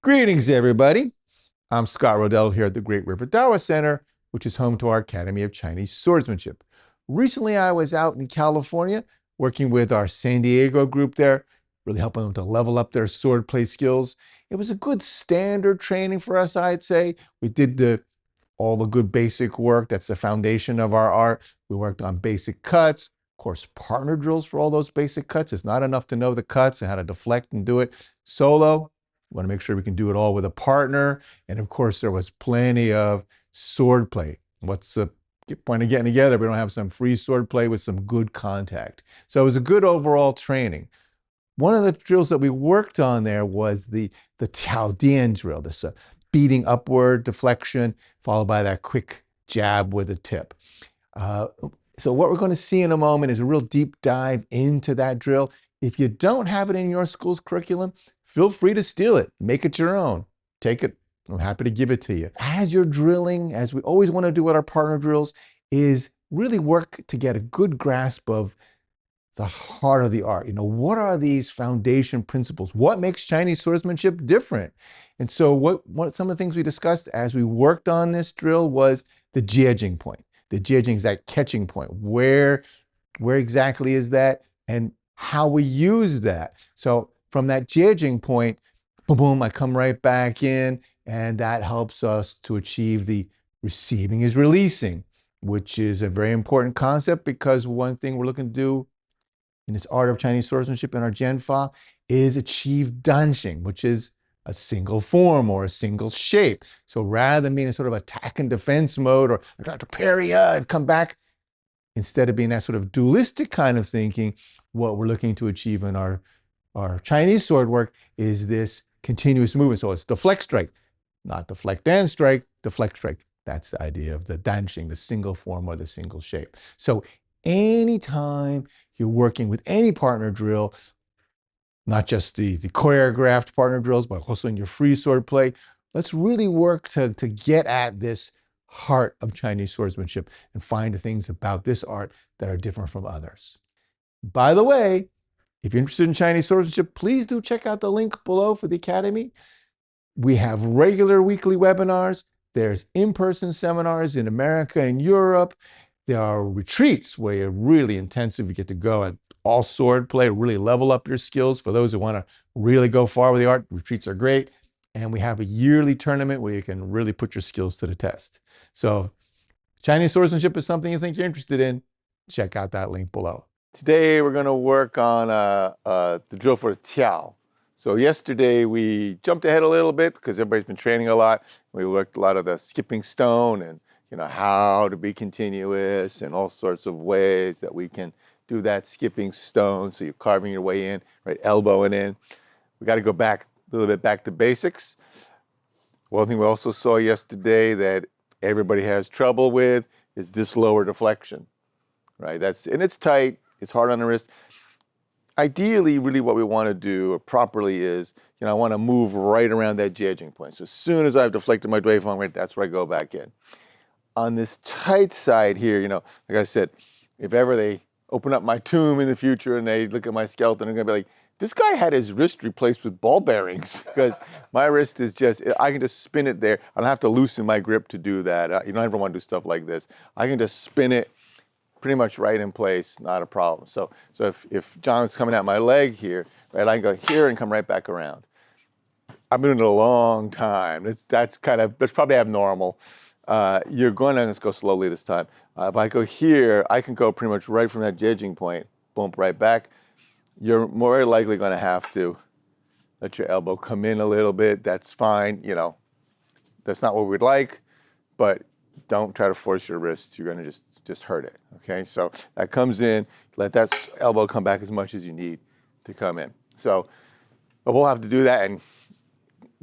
Greetings, everybody. I'm Scott Rodell here at the Great River Dawa Center, which is home to our Academy of Chinese Swordsmanship. Recently, I was out in California working with our San Diego group there, really helping them to level up their swordplay skills. It was a good standard training for us, I'd say. We did all the good basic work. That's the foundation of our art. We worked on basic cuts, of course, partner drills for all those basic cuts. It's not enough to know the cuts and how to deflect and do it solo. We want to make sure we can do it all with a partner. And of course, there was plenty of sword play. What's the point of getting together if we don't have some free sword play with some good contact? So it was a good overall training. One of the drills that we worked on there was the Tiao-Dian drill, this beating upward deflection, followed by that quick jab with a tip. So what we're going to see in a moment is a real deep dive into that drill. If you don't have it in your school's curriculum, feel free to steal it, make it your own, take it. I'm happy to give it to you. As you're drilling, as we always want to do with our partner drills, is really work to get a good grasp of the heart of the art. What are these foundation principles? What makes Chinese swordsmanship different? And so what some of the things we discussed as we worked on this drill was the jiejing point. The jiejing is that catching point. Where exactly is that? And how we use that. So from that jiejing point, boom, boom, I come right back in, and that helps us to achieve the receiving is releasing, which is a very important concept because one thing we're looking to do in this art of Chinese swordsmanship in our Jianfa is achieve danxing, which is a single form or a single shape. So rather than being in sort of attack and defense mode, or I have to parry and come back, instead of being that sort of dualistic kind of thinking, what we're looking to achieve in our Chinese sword work is this continuous movement. So it's deflect strike, not deflect and strike, deflect strike. That's the idea of the danxing, the single form or the single shape. So anytime you're working with any partner drill, not just the choreographed partner drills, but also in your free sword play, let's really work to get at this heart of Chinese swordsmanship and find the things about this art that are different from others. By the way, if you're interested in Chinese swordsmanship, please do check out the link below for the Academy. We have regular weekly webinars. There's in-person seminars in America and Europe. There are retreats where you're really intensive. You get to go and all sword play, really level up your skills. For those who want to really go far with the art, retreats are great. And we have a yearly tournament where you can really put your skills to the test. So Chinese swordsmanship is something you think you're interested in, check out that link below. Today we're going to work on the drill for Tiao. So yesterday we jumped ahead a little bit because everybody's been training a lot. We worked a lot of the skipping stone and how to be continuous and all sorts of ways that we can do that skipping stone. So you're carving your way in, right, elbowing in. We got to go back a little bit back to basics. One thing we also saw yesterday that everybody has trouble with is this lower deflection, right? And it's tight, it's hard on the wrist. Ideally, really what we want to do properly is, I want to move right around that jiejing point. So as soon as I've deflected my Dui Feng, right, that's where I go back in. On this tight side here, like I said, if ever they open up my tomb in the future and they look at my skeleton, they're going to be like, this guy had his wrist replaced with ball bearings because my wrist is I can just spin it there. I don't have to loosen my grip to do that. You don't ever want to do stuff like this. I can just spin it pretty much right in place, not a problem. So if John's coming at my leg here, right, I can go here and come right back around. I've been doing it a long time. That's probably abnormal. You're going to, let's go slowly this time. If I go here, I can go pretty much right from that jiejing point, bump right back. You're more likely going to have to let your elbow come in a little bit. That's fine. That's not what we'd like, but don't try to force your wrist. You're going to just hurt it. Okay, so that comes in. Let that elbow come back as much as you need to come in. So, but we'll have to do that, and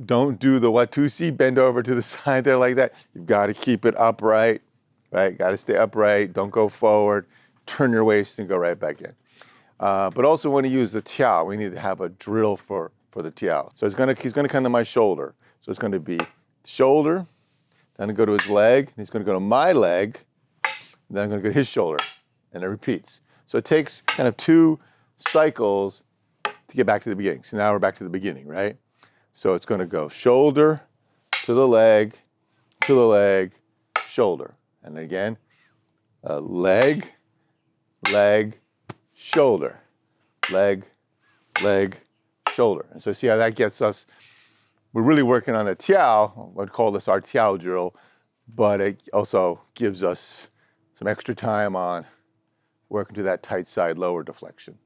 don't do the Watusi, bend over to the side there like that. You've got to keep it upright, right? Got to stay upright. Don't go forward. Turn your waist and go right back in. But also when you use the Tiao, we need to have a drill for the Tiao. So he's gonna come to my shoulder. So it's going to be shoulder, then I go to his leg, and he's going to go to my leg, and then I'm going to go to his shoulder, and it repeats. So it takes kind of 2 cycles to get back to the beginning. So now we're back to the beginning, right? So it's going to go shoulder to the leg, shoulder. And again, leg, leg, shoulder, leg, leg, shoulder. And so see how that gets us. We're really working on the Tiao. I'd call this our Tiao drill, but it also gives us some extra time on working to that tight side lower deflection.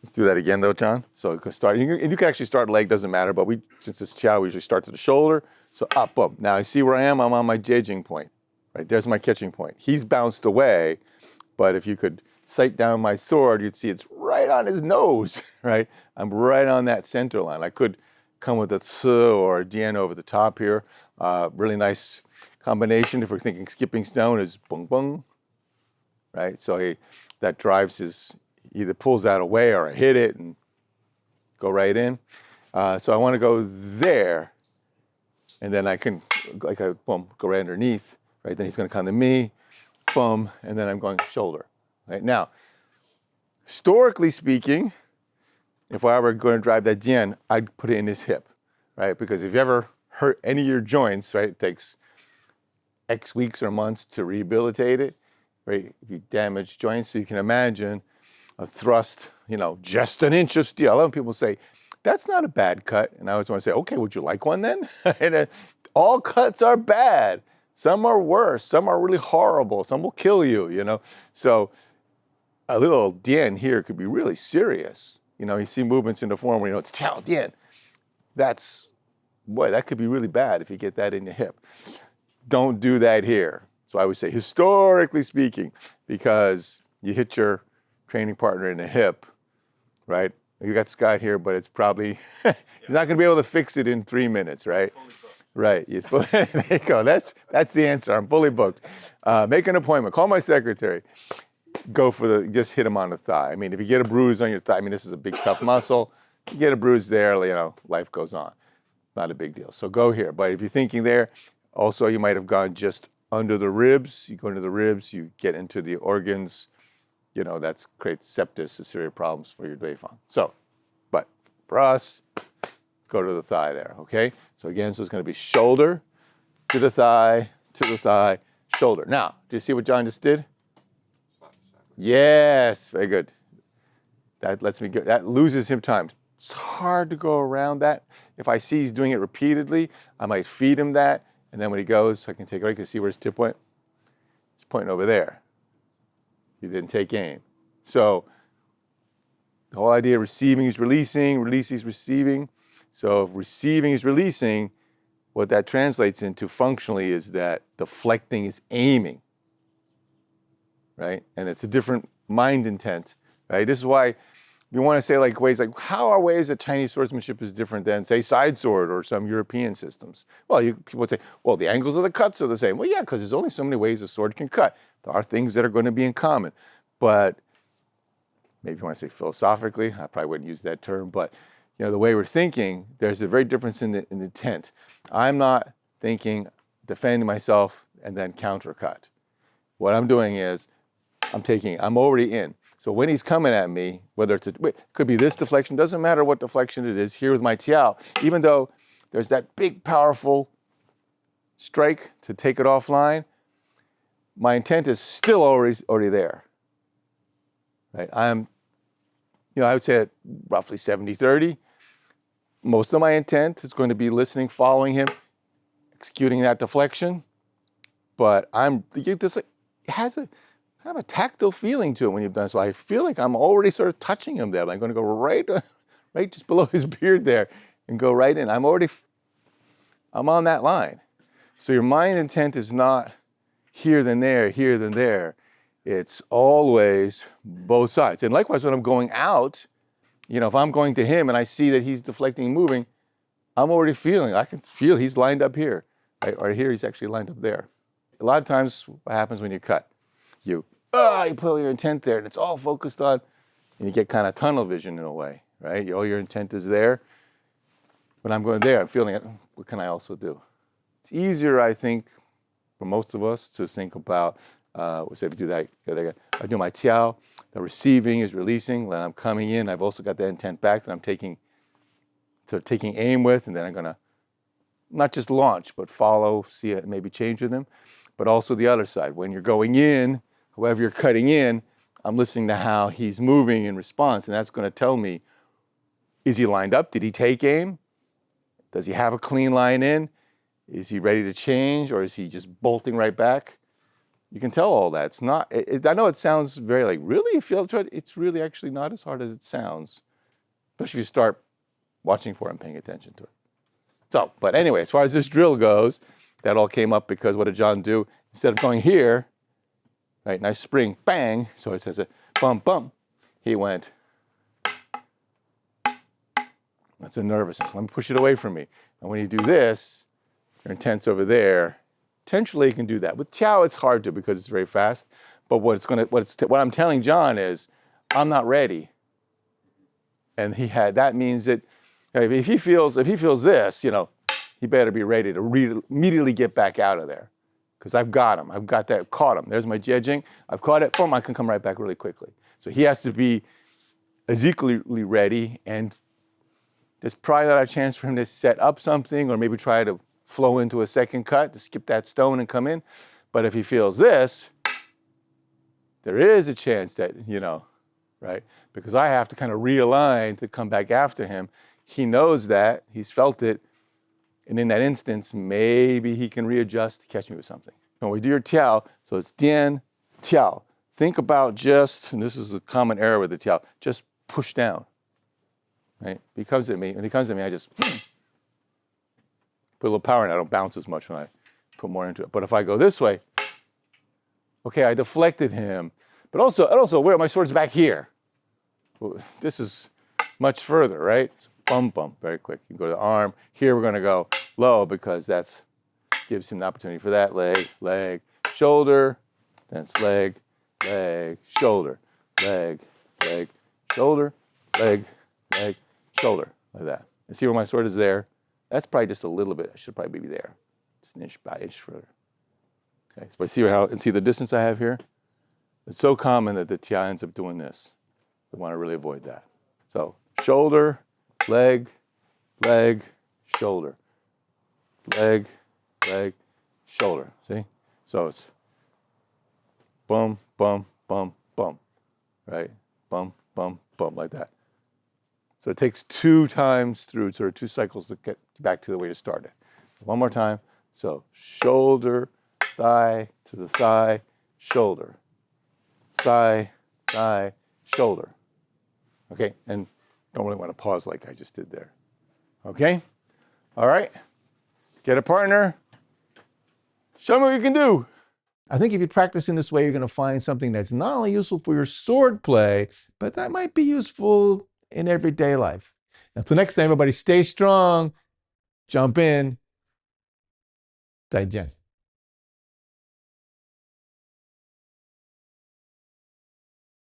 Let's do that again though, John. So you can start, and you can actually start leg, doesn't matter, but since it's Tiao, we usually start to the shoulder. So up, boom. Now I see where I am, I'm on my judging point, right? There's my catching point. He's bounced away, but if you could sight down my sword, you'd see it's right on his nose, right? I'm right on that center line. I could come with a tsu or a dian over the top here. Really nice combination if we're thinking skipping stone is bung bung, right? So that drives his, either pulls that away or I hit it and go right in. So I want to go there, and then I can, like a boom, go right underneath, right? Then he's going to come to me, boom, and then I'm going shoulder, right? Now, historically speaking, if I were going to drive that dian, I'd put it in his hip, right? Because if you ever hurt any of your joints, right, it takes X weeks or months to rehabilitate it, right? If you damage joints, so you can imagine a thrust, just an inch of steel. A lot of people say, that's not a bad cut. And I always want to say, okay, would you like one then? And all cuts are bad. Some are worse. Some are really horrible. Some will kill you, So a little dian here could be really serious. You see movements in the form where it's Tiao-Dian. That could be really bad if you get that in your hip. Don't do that here. So I would say, historically speaking, because you hit your training partner in the hip, right? You got Scott here, but it's probably, he's not going to be able to fix it in 3 minutes, right? Right. There you go. That's the answer. I'm fully booked. Make an appointment. Call my secretary. Go for just hit him on the thigh. I mean, if you get a bruise on your thigh, this is a big, tough muscle. You get a bruise there, life goes on. Not a big deal. So go here. But if you're thinking there, also you might have gone just under the ribs. You go into the ribs, you get into the organs. That creates sepsis, a serious problems for your Beifang. So, but for us, go to the thigh there, okay? So again, it's going to be shoulder to the thigh, shoulder. Now, do you see what John just did? Yes, very good. That lets me get, that loses him time. It's hard to go around that. If I see he's doing it repeatedly, I might feed him that, and then when he goes, I can take it right. You can see where his tip went. It's pointing over there. He didn't take aim. So the whole idea of receiving is releasing, releasing is receiving. So if receiving is releasing, what that translates into functionally is that deflecting is aiming, right? And it's a different mind intent, right? This is why you want to say ways how are ways that Chinese swordsmanship is different than, say, side sword or some European systems? Well, people would say, well, the angles of the cuts are the same. Well, yeah, because there's only so many ways a sword can cut. There are things that are going to be in common. But maybe you want to say philosophically, I probably wouldn't use that term, but the way we're thinking, there's a very difference in the intent. I'm not defending myself and then countercut. What I'm doing is I'm already in. So when he's coming at me, whether it could be this deflection, doesn't matter what deflection it is, here with my Tiao, even though there's that big, powerful strike to take it offline, my intent is still already there, right? I would say at roughly 70-30. Most of my intent is going to be listening, following him, executing that deflection, but it has a kind of a tactile feeling to it when you've done so. I feel like I'm already sort of touching him there. I'm going to go right just below his beard there and go right in. I'm on that line. So your mind intent is not here then there. It's always both sides. And likewise, when I'm going out, if I'm going to him and I see that he's deflecting and moving, I'm already I can feel he's lined up here. Right? Or here he's actually lined up there. A lot of times what happens when you cut? You put all your intent there and it's all focused on, and you get kind of tunnel vision in a way, right? All your intent is there. When I'm going there, I'm feeling it. What can I also do? It's easier, I think, for most of us to think about, we say we do that. I do my Tiao. The receiving is releasing. When I'm coming in, I've also got that intent back that I'm taking to taking aim with, and then I'm going to not just launch, but follow, see it, maybe change with him, but also the other side. When you're going in, whoever you're cutting in, I'm listening to how he's moving in response, and that's going to tell me, is he lined up? Did he take aim? Does he have a clean line in? Is he ready to change, or is he just bolting right back? You can tell all that. It's not, I know it sounds very like, really? It's really actually not as hard as it sounds, especially if you start watching for it and paying attention to it. So, but anyway, as far as this drill goes, that all came up because what did John do? Instead of going here, right, nice spring, bang, so it says a bump, bump, he went, that's a nervousness. Let me push it away from me. And when you do this, you're intense over there. Potentially you can do that. With Tiao, it's hard to because it's very fast. But what I'm telling John is, I'm not ready. And that means that if he feels this, he better be ready to immediately get back out of there. Because I've got him. I've got that, caught him. There's my jedging. I've caught it. Boom, I can come right back really quickly. So he has to be as equally ready, and there's probably not a chance for him to set up something or maybe try to flow into a second cut to skip that stone and come in. But if he feels this, there is a chance that, right? Because I have to kind of realign to come back after him. He knows that, he's felt it, and in that instance, maybe he can readjust to catch me with something. When we do your Tiao, so it's Dian, Tiao. Think about and this is a common error with the Tiao, just push down, right? When he comes at me, I just put a little power in it. I don't bounce as much when I put more into it. But if I go this way, okay, I deflected him. But also, where my sword's back here. This is much further, right? Bump, bump, very quick. You go to the arm. Here we're going to go low because that gives him an opportunity for that. Leg, leg, shoulder. Then it's leg, leg, shoulder, leg, leg, shoulder, leg, leg, shoulder, like that. And see where my sword is there? That's probably just a little bit. I should probably be there. Just an inch by inch further. Okay, so see the distance I have here? It's so common that the Tiao ends up doing this. We want to really avoid that. So shoulder, leg, leg, shoulder, leg, leg, shoulder. See? So it's bum, bum, bum, bum, right? Bum, bum, bum, like that. So it takes 2 times through, sort of 2 cycles to get back to the way you started. One more time. So shoulder, thigh, to the thigh, shoulder, thigh, thigh, shoulder. Okay, and don't really want to pause like I just did there. Okay? All right. Get a partner. Show me what you can do. I think if you practice in this way, you're going to find something that's not only useful for your sword play, but that might be useful in everyday life. Until next time, everybody, stay strong, jump in, 再见.